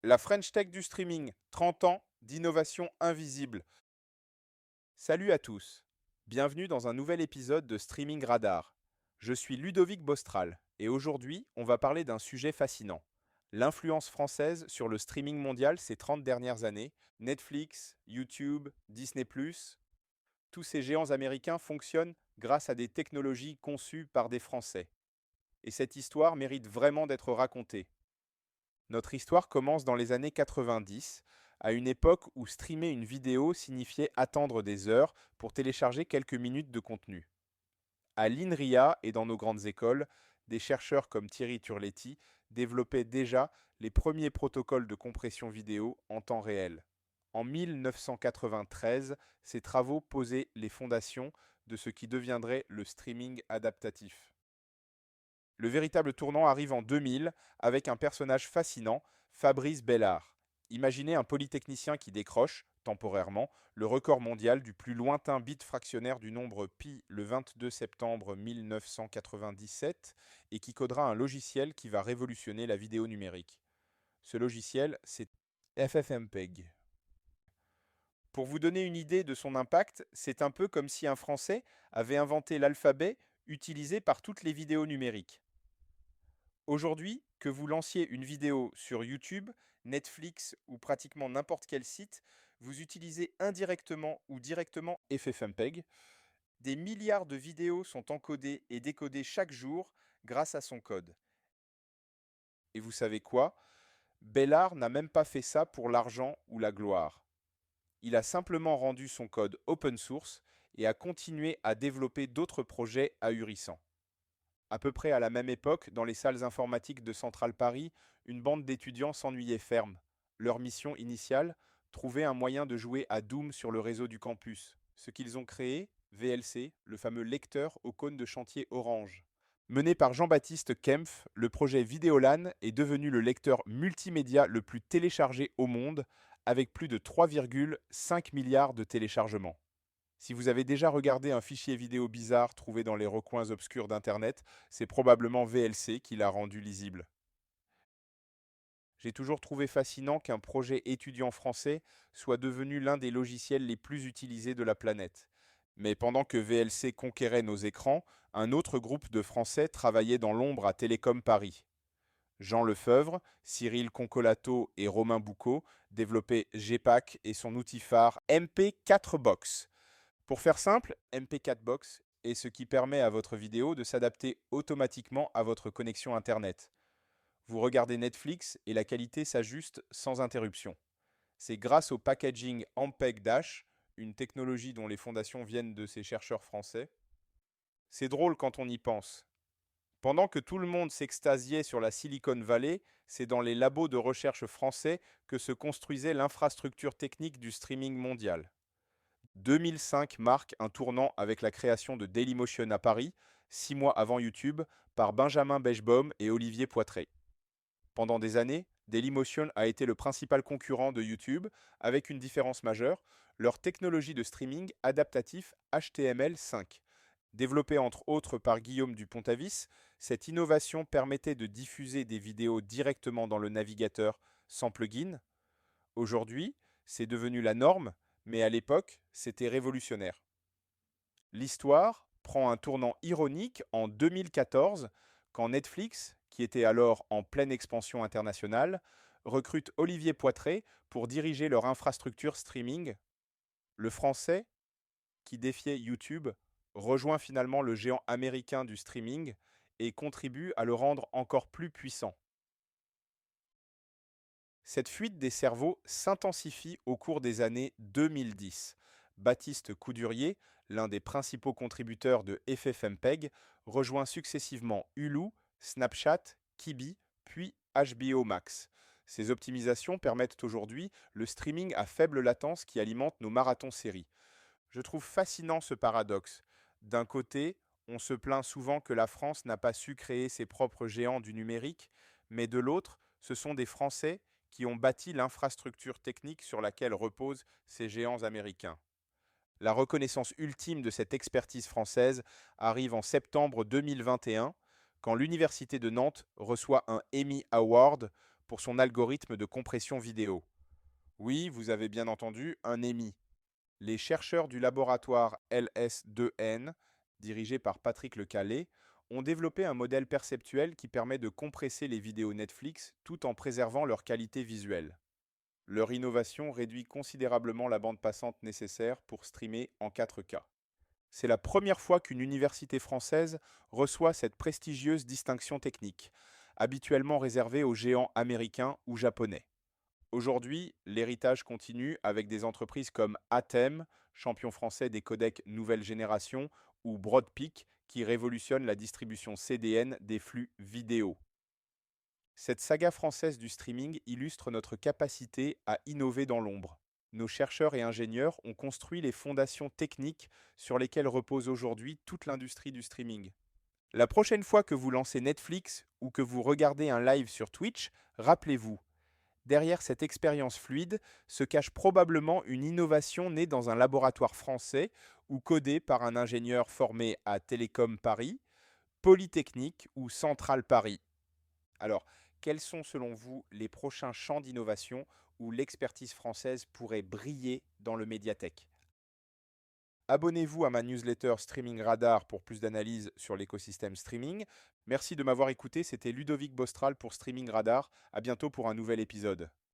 La French Tech du streaming, 30 ans d'innovation invisible. Salut à tous, bienvenue dans un nouvel épisode de Streaming Radar. Je suis Ludovic Bostral et aujourd'hui on va parler d'un sujet fascinant. L'influence française sur le streaming mondial ces 30 dernières années, Netflix, YouTube, Disney ⁇ tous ces géants américains fonctionnent grâce à des technologies conçues par des Français. Et cette histoire mérite vraiment d'être racontée. Notre histoire commence dans les années 90, à une époque où streamer une vidéo signifiait attendre des heures pour télécharger quelques minutes de contenu. À l'INRIA et dans nos grandes écoles, des chercheurs comme Thierry Turletti développaient déjà les premiers protocoles de compression vidéo en temps réel. En 1993, ces travaux posaient les fondations de ce qui deviendrait le streaming adaptatif. Le véritable tournant arrive en 2000 avec un personnage fascinant, Fabrice Bellard. Imaginez un polytechnicien qui décroche, temporairement, le record mondial du plus lointain bit fractionnaire du nombre pi le 22 septembre 1997 et qui codera un logiciel qui va révolutionner la vidéo numérique. Ce logiciel, c'est FFmpeg. Pour vous donner une idée de son impact, c'est un peu comme si un Français avait inventé l'alphabet utilisé par toutes les vidéos numériques. Aujourd'hui, que vous lanciez une vidéo sur YouTube, Netflix ou pratiquement n'importe quel site, vous utilisez indirectement ou directement FFmpeg. Des milliards de vidéos sont encodées et décodées chaque jour grâce à son code. Et vous savez quoi? Bellard n'a même pas fait ça pour l'argent ou la gloire. Il a simplement rendu son code open source et a continué à développer d'autres projets ahurissants. À peu près à la même époque, dans les salles informatiques de Central Paris, une bande d'étudiants s'ennuyait ferme. Leur mission initiale, trouver un moyen de jouer à Doom sur le réseau du campus. Ce qu'ils ont créé, VLC, le fameux lecteur au cône de chantier orange. Mené par Jean-Baptiste Kempf, le projet Vidéolan est devenu le lecteur multimédia le plus téléchargé au monde, avec plus de 3,5 milliards de téléchargements. Si vous avez déjà regardé un fichier vidéo bizarre trouvé dans les recoins obscurs d'Internet, c'est probablement VLC qui l'a rendu lisible. J'ai toujours trouvé fascinant qu'un projet étudiant français soit devenu l'un des logiciels les plus utilisés de la planète. Mais pendant que VLC conquérait nos écrans, un autre groupe de Français travaillait dans l'ombre à Télécom Paris. Jean Lefebvre, Cyril Concolato et Romain Boucaud développaient GPAC et son outil phare MP4Box. Pour faire simple, MP4Box est ce qui permet à votre vidéo de s'adapter automatiquement à votre connexion Internet. Vous regardez Netflix et la qualité s'ajuste sans interruption. C'est grâce au packaging Ampeg Dash, une technologie dont les fondations viennent de ces chercheurs français. C'est drôle quand on y pense. Pendant que tout le monde s'extasiait sur la Silicon Valley, c'est dans les labos de recherche français que se construisait l'infrastructure technique du streaming mondial. 2005 marque un tournant avec la création de Dailymotion à Paris, 6 mois avant YouTube, par Benjamin Beijbohm et Olivier Poitré. Pendant des années, Dailymotion a été le principal concurrent de YouTube, avec une différence majeure, leur technologie de streaming adaptatif HTML5. Développée entre autres par Guillaume Dupont-Avis, cette innovation permettait de diffuser des vidéos directement dans le navigateur sans plugin. Aujourd'hui, c'est devenu la norme, mais à l'époque, c'était révolutionnaire. L'histoire prend un tournant ironique en 2014 quand Netflix, qui était alors en pleine expansion internationale, recrute Olivier Poitré pour diriger leur infrastructure streaming. Le Français, qui défiait YouTube, rejoint finalement le géant américain du streaming et contribue à le rendre encore plus puissant. Cette fuite des cerveaux s'intensifie au cours des années 2010. Baptiste Coudurier, l'un des principaux contributeurs de FFmpeg, rejoint successivement Hulu, Snapchat, Quibi, puis HBO Max. Ces optimisations permettent aujourd'hui le streaming à faible latence qui alimente nos marathons séries. Je trouve fascinant ce paradoxe. D'un côté, on se plaint souvent que la France n'a pas su créer ses propres géants du numérique, mais de l'autre, ce sont des Français qui ont bâti l'infrastructure technique sur laquelle reposent ces géants américains. La reconnaissance ultime de cette expertise française arrive en septembre 2021, quand l'Université de Nantes reçoit un Emmy Award pour son algorithme de compression vidéo. Oui, vous avez bien entendu, un EMI. Les chercheurs du laboratoire LS2N, dirigé par Patrick Lecallet, ont développé un modèle perceptuel qui permet de compresser les vidéos Netflix tout en préservant leur qualité visuelle. Leur innovation réduit considérablement la bande passante nécessaire pour streamer en 4K. C'est la première fois qu'une université française reçoit cette prestigieuse distinction technique, habituellement réservée aux géants américains ou japonais. Aujourd'hui, l'héritage continue avec des entreprises comme Atem, champion français des codecs nouvelle génération, ou Broadpeak, qui révolutionne la distribution CDN des flux vidéo. Cette saga française du streaming illustre notre capacité à innover dans l'ombre. Nos chercheurs et ingénieurs ont construit les fondations techniques sur lesquelles repose aujourd'hui toute l'industrie du streaming. La prochaine fois que vous lancez Netflix ou que vous regardez un live sur Twitch, rappelez-vous, derrière cette expérience fluide se cache probablement une innovation née dans un laboratoire français ou codée par un ingénieur formé à Télécom Paris, Polytechnique ou Centrale Paris. Alors, quels sont selon vous les prochains champs d'innovation où l'expertise française pourrait briller dans le médiathèque? Abonnez-vous à ma newsletter Streaming Radar pour plus d'analyses sur l'écosystème streaming. Merci de m'avoir écouté, c'était Ludovic Bostral pour Streaming Radar. À bientôt pour un nouvel épisode.